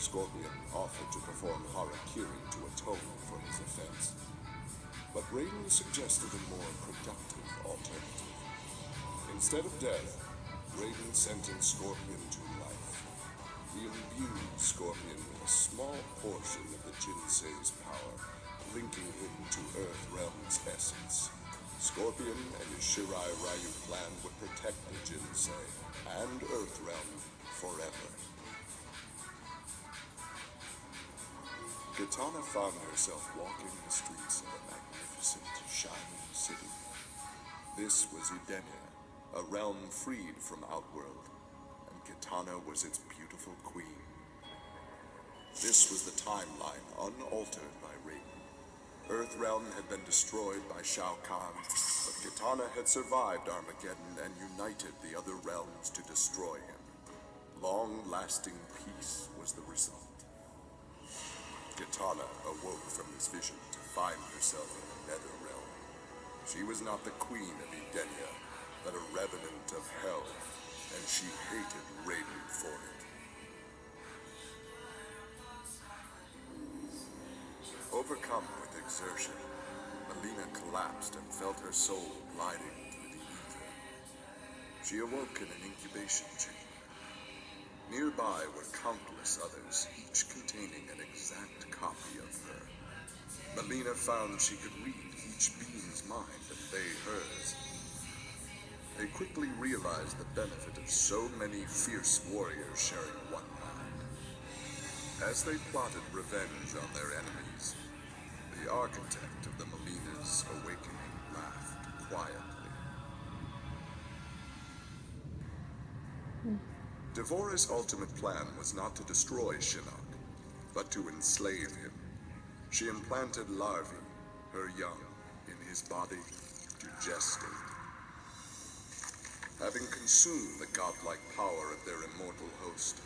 Scorpion offered to perform harakiri to atone for his offense. But Raiden suggested a more productive alternative. Instead of death, Raiden sentenced Scorpion to life. He imbued Scorpion with a small portion of the Jinsei's power, linking him to Earthrealm's essence. Scorpion and his Shirai Ryu clan would protect the Jinsei and Earthrealm forever. Kitana found herself walking the streets of a magnificent, shining city. This was Edenia, a realm freed from Outworld, and Kitana was its beautiful queen. This was the timeline unaltered by Raiden. Earthrealm had been destroyed by Shao Kahn, but Kitana had survived Armageddon and united the other realms to destroy him. Long-lasting peace was the result. Kitana awoke from this vision to find herself in the nether realm. She was not the queen of Edenia, but a revenant of hell, and she hated Raiden for it. Overcome with exertion, Mileena collapsed and felt her soul gliding through the ether. She awoke in an incubation chamber. Nearby were countless others, each containing an exact copy of her. Mileena found she could read each being's mind and they hers. They quickly realized the benefit of so many fierce warriors sharing one mind. As they plotted revenge on their enemies, the architect of the Mileena's awakening laughed quietly. Devora's ultimate plan was not to destroy Shinnok, but to enslave him. She implanted larvae, her young, in his body to gestate. Having consumed the godlike power of their immortal host,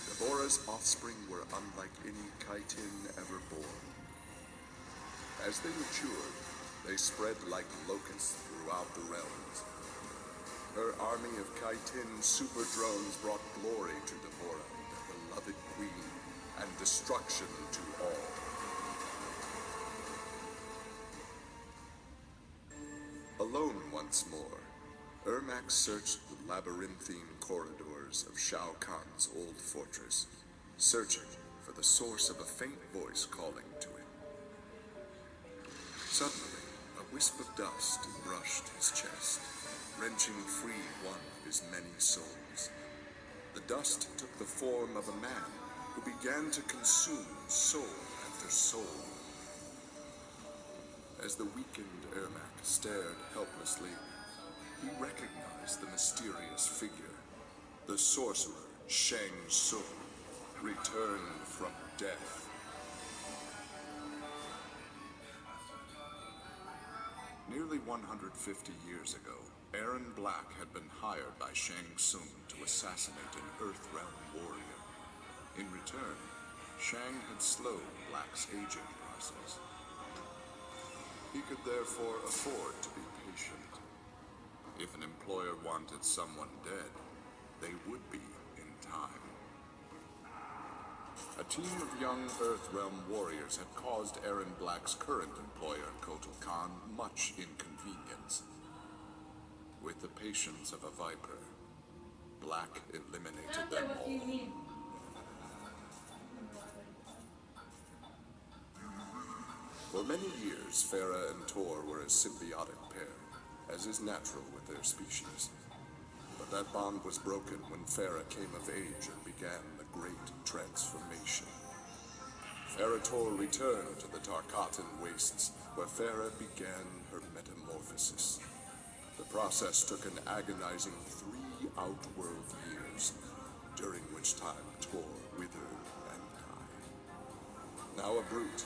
Devora's offspring were unlike any Chitin ever born. As they matured, they spread like locusts throughout the realms. Her army of Chitin super drones brought glory to Devora, their beloved queen, and destruction to all. Alone once more, Ermac searched the labyrinthine corridors of Shao Kahn's old fortress, searching for the source of a faint voice calling to him. Suddenly, a wisp of dust brushed his chest, wrenching free one of his many souls. The dust took the form of a man who began to consume soul after soul. As the weakened Ermac stared helplessly, he recognized the mysterious figure. The sorcerer, Shang Tsung, returned from death. Nearly 150 years ago, Aaron Black had been hired by Shang Tsung to assassinate an Earthrealm warrior. In return, Shang had slowed Black's aging process. He could therefore afford to be patient. If an employer wanted someone dead, they would be in time. A team of young Earthrealm warriors had caused Aaron Black's current employer, Kotal Khan, much inconvenience. With the patience of a viper, Black eliminated them all. For many years, Farah and Tor were a symbiotic pair, as is natural with their species. But that bond was broken when Farah came of age and began the Great Transformation. Farah Tor returned to the Tarkatan Wastes, where Farah began her metamorphosis. The process took an agonizing 3 outworld years, during which time Tor withered and died. Now a brute,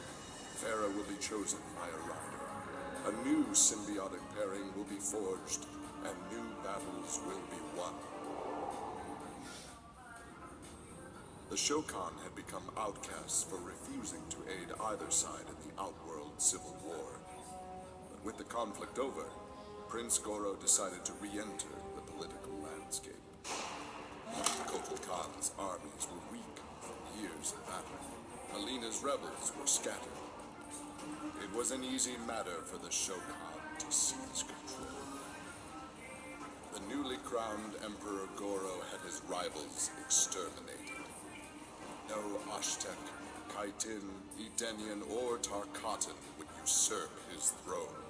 Farah will be chosen by a rider. A new symbiotic pairing will be forged, and new battles will be won. The Shokan had become outcasts for refusing to aid either side in the Outworld Civil War. But with the conflict over, Prince Goro decided to re-enter the political landscape. Kotal Khan's armies were weak from years of battle. his rebels were scattered. It was an easy matter for the Shogun to seize control. The newly crowned Emperor Goro had his rivals exterminated. No Ashtek, Kaitin, Edenian, or Tarkatan would usurp his throne.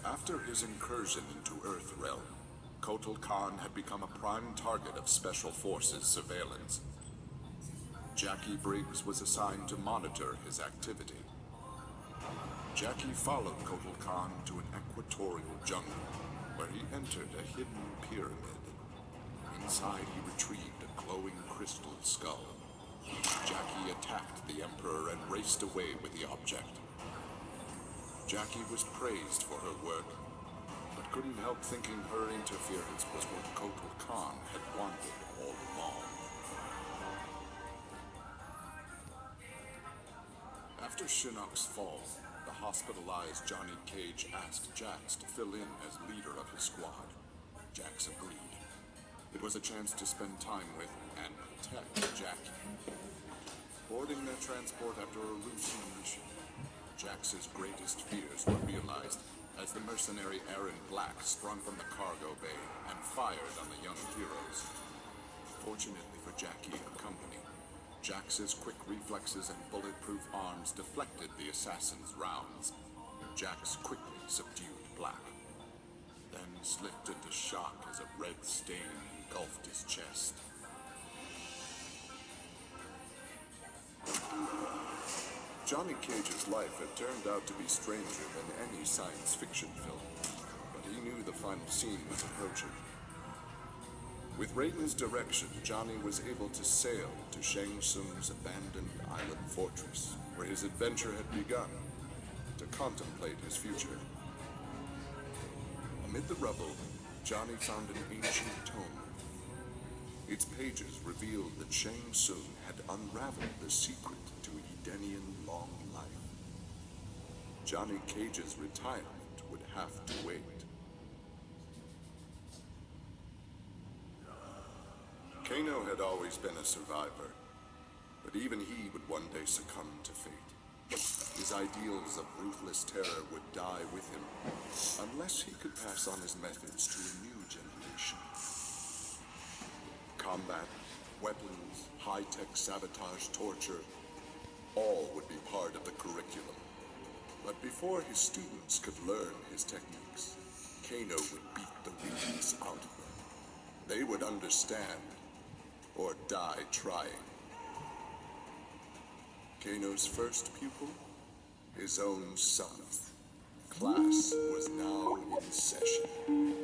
After his incursion into Earthrealm, Kotal Khan had become a prime target of Special Forces surveillance. Jackie Briggs was assigned to monitor his activity. Jackie followed Kotal Khan to an equatorial jungle, where he entered a hidden pyramid. Inside, he retrieved a glowing crystal skull. Jackie attacked the Emperor and raced away with the object. Jackie was praised for her work, but couldn't help thinking her interference was what Kotal Khan had wanted all along. After Shinnok's fall, the hospitalized Johnny Cage asked Jax to fill in as leader of his squad. Jax agreed. It was a chance to spend time with and protect Jackie. Boarding their transport after a routine mission, Jax's greatest fears were realized as the mercenary Aaron Black sprung from the cargo bay and fired on the young heroes. Fortunately for Jackie and company, Jax's quick reflexes and bulletproof arms deflected the assassin's rounds. Jax quickly subdued Black, then slipped into shock as a red stain engulfed his chest. Johnny Cage's life had turned out to be stranger than any science fiction film, but he knew the final scene was approaching. With Raiden's direction, Johnny was able to sail to Shang Tsung's abandoned island fortress, where his adventure had begun, to contemplate his future. Amid the rubble, Johnny found an ancient tome. Its pages revealed that Shang Tsung had unraveled the secret to Edenian long life. Johnny Cage's retirement would have to wait. Kano had always been a survivor, but even he would one day succumb to fate. His ideals of ruthless terror would die with him, unless he could pass on his methods to a new generation. Combat, weapons, high-tech sabotage, torture, all would be part of the curriculum. But before his students could learn his techniques, Kano would beat the weakness out of them. They would understand, or die trying. Kano's first pupil? His own son. Class was now in session.